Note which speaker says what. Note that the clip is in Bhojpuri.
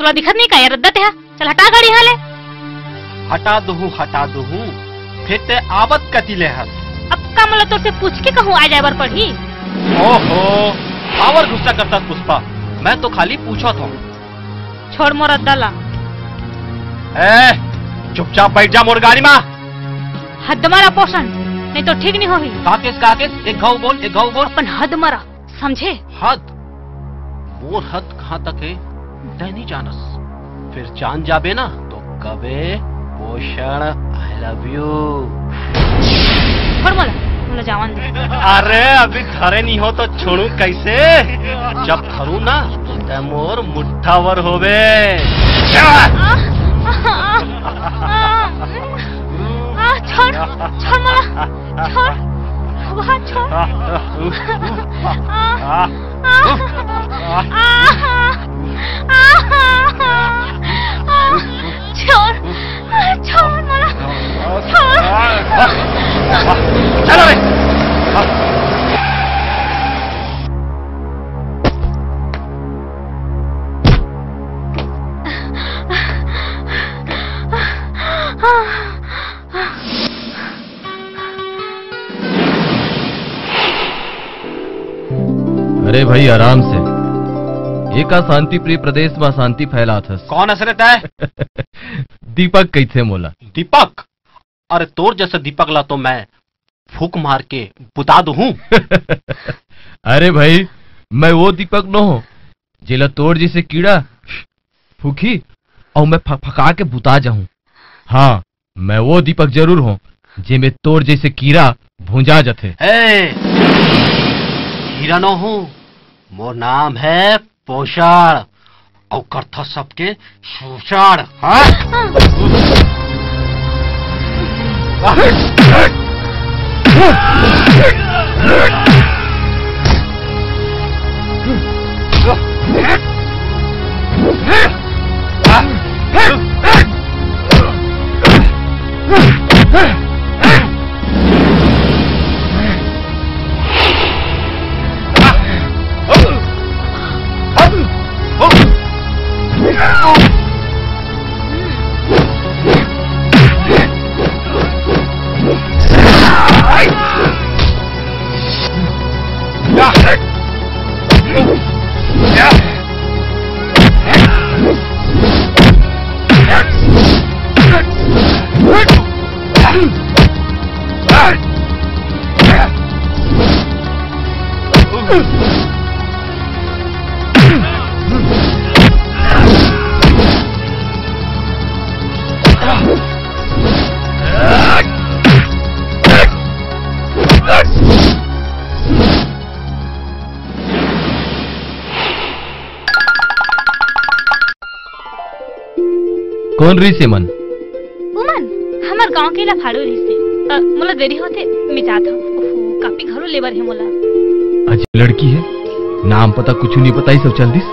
Speaker 1: तोला दिखत नहीं का यार रद्दत है। चल हटा गाड़ी हाले।
Speaker 2: हटा दू फिर ते आवत कति ले हस।
Speaker 1: अब का मला तो से पूछ के कहूँ आ जाए बार पढ़ी।
Speaker 2: ओहो आवर गुस्सा करता पुष्पा, मैं तो खाली पूछा था।
Speaker 1: छोड़ मोर अद्दला।
Speaker 2: चुपचाप बैठ जा मोर गाड़ी में।
Speaker 1: हद मारा पोषण नहीं तो ठीक नहीं होगी।
Speaker 2: काकेस एक घाव बोल।
Speaker 1: अपन हद मारा समझे।
Speaker 2: हद मोर हद कहाँ तक है तय नहीं जानस। फिर जान जाबे ना तो कबे पोषण आई लव यू।
Speaker 1: छोड़ मला जावन दे।
Speaker 2: अरे अभी धरे नहीं हो तो छोड़ू कैसे। जब धरू ना तो मोर मुट्ठावर होवे।
Speaker 1: छोड़ मला छोड़ वहाँ छोड़। छोड़ मला छोड़।
Speaker 2: चलो रे।
Speaker 3: अरे भाई आराम से। एक शांति प्रिय प्रदेश में शांति फैला था।
Speaker 2: कौन असरत है?
Speaker 3: दीपक कैसे मोला।
Speaker 2: दीपक? अरे तोर जैसा दीपक ला तो मैं फूक मार के बुता दूं।
Speaker 3: अरे भाई मैं वो दीपक न हो जिला तोड़ जैसे कीड़ा फूकी और मैं फका के बुता जाऊं। हाँ मैं वो दीपक जरूर हूँ जे में तोड़ जैसे कीड़ा भूंजा जाते।
Speaker 2: कीड़ा न हूँ, मोर नाम है पोषण और करथा सबके शोषण।
Speaker 3: कौन रही से मन?
Speaker 1: उमन हमार गांव के लफाड़ो रही से। मोला देरी होते मैं जाता हूँ। काफी घरों लेबर है मोला।
Speaker 3: आज लड़की है नाम पता कुछ नहीं बताई सब चल दिस।